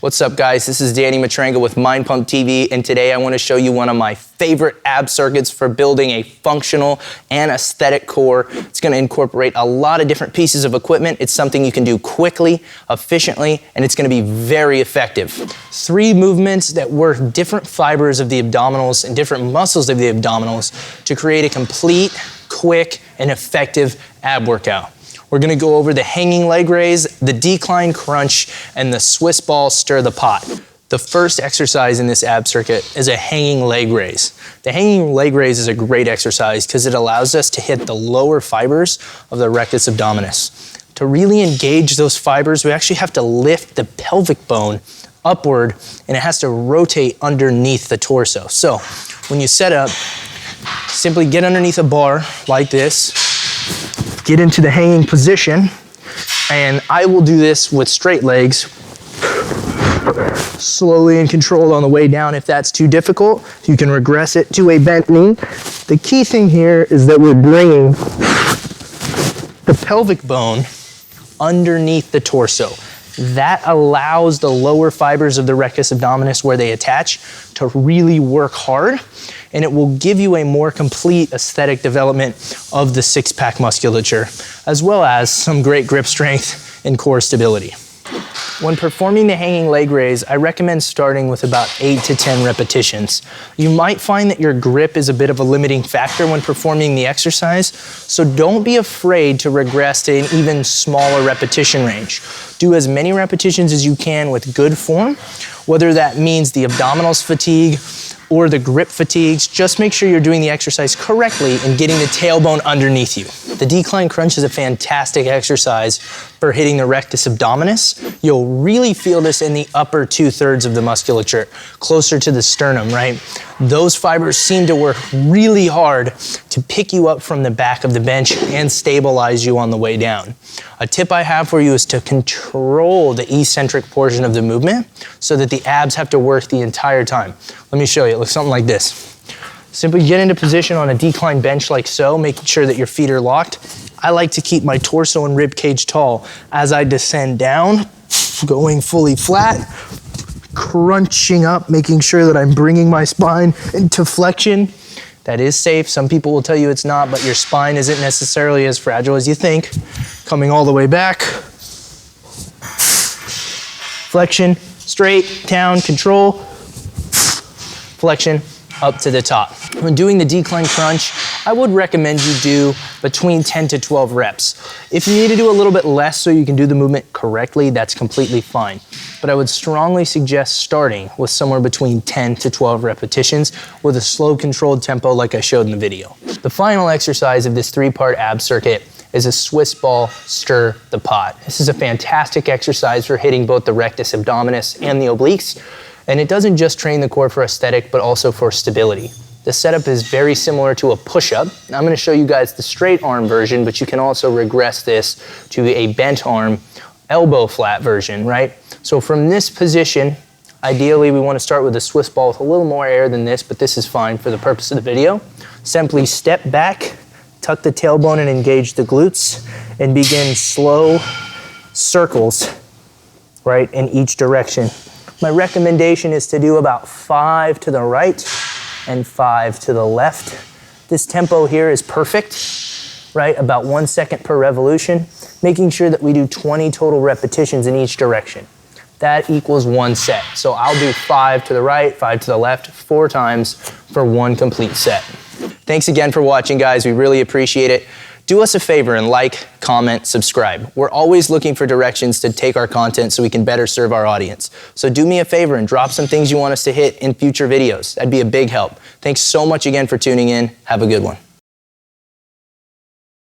What's up, guys? This is Danny Matranga with Mind Pump TV, and today I want to show you one of my favorite ab circuits for building a functional and aesthetic core. It's going to incorporate a lot of different pieces of equipment. It's something you can do quickly, efficiently, and it's going to be very effective. 3 movements that work different fibers of the abdominals and different muscles of the abdominals to create a complete, quick, and effective ab workout. We're gonna go over the hanging leg raise, the decline crunch, and the Swiss ball stir the pot. The first exercise in this ab circuit is a hanging leg raise. The hanging leg raise is a great exercise because it allows us to hit the lower fibers of the rectus abdominis. To really engage those fibers, we actually have to lift the pelvic bone upward, and it has to rotate underneath the torso. So when you set up, simply get underneath a bar like this, get into the hanging position, and I will do this with straight legs, slowly and controlled on the way down. If that's too difficult, you can regress it to a bent knee. The key thing here is that we're bringing the pelvic bone underneath the torso. That allows the lower fibers of the rectus abdominis where they attach to really work hard, and it will give you a more complete aesthetic development of the six-pack musculature, as well as some great grip strength and core stability. When performing the hanging leg raise, I recommend starting with about 8 to 10 repetitions. You might find that your grip is a bit of a limiting factor when performing the exercise, so don't be afraid to regress to an even smaller repetition range. Do as many repetitions as you can with good form, whether that means the abdominals fatigue or the grip fatigues. Just make sure you're doing the exercise correctly and getting the tailbone underneath you. The decline crunch is a fantastic exercise for hitting the rectus abdominis. You'll really feel this in the upper 2/3 of the musculature, closer to the sternum, right? Those fibers seem to work really hard to pick you up from the back of the bench and stabilize you on the way down. A tip I have for you is to control the eccentric portion of the movement so that the abs have to work the entire time. Let me show you. It looks something like this. Simply get into position on a decline bench like so, making sure that your feet are locked. I like to keep my torso and rib cage tall as I descend down, going fully flat, crunching up, making sure that I'm bringing my spine into flexion. That is safe. Some people will tell you it's not, but your spine isn't necessarily as fragile as you think. Coming all the way back. Flexion, straight, down, control. Flexion, up to the top. When doing the decline crunch, I would recommend you do between 10 to 12 reps. If you need to do a little bit less so you can do the movement correctly, that's completely fine. But I would strongly suggest starting with somewhere between 10 to 12 repetitions with a slow, controlled tempo like I showed in the video. The final exercise of this 3-part ab circuit is a Swiss ball stir the pot. This is a fantastic exercise for hitting both the rectus abdominis and the obliques. And it doesn't just train the core for aesthetic, but also for stability. The setup is very similar to a push-up. I'm gonna show you guys the straight arm version, but you can also regress this to a bent arm, elbow flat version, right? So from this position, ideally we wanna start with a Swiss ball with a little more air than this, but this is fine for the purpose of the video. Simply step back, tuck the tailbone and engage the glutes, and begin slow circles, right, in each direction. My recommendation is to do about 5 to the right and 5 to the left. This tempo here is perfect, right? About 1 second per revolution, making sure that we do 20 total repetitions in each direction. That equals 1 set. So I'll do 5 to the right, 5 to the left, 4 times for 1 complete set. Thanks again for watching, guys. We really appreciate it. Do us a favor and like, comment, subscribe. We're always looking for directions to take our content so we can better serve our audience. So do me a favor and drop some things you want us to hit in future videos. That'd be a big help. Thanks so much again for tuning in. Have a good one.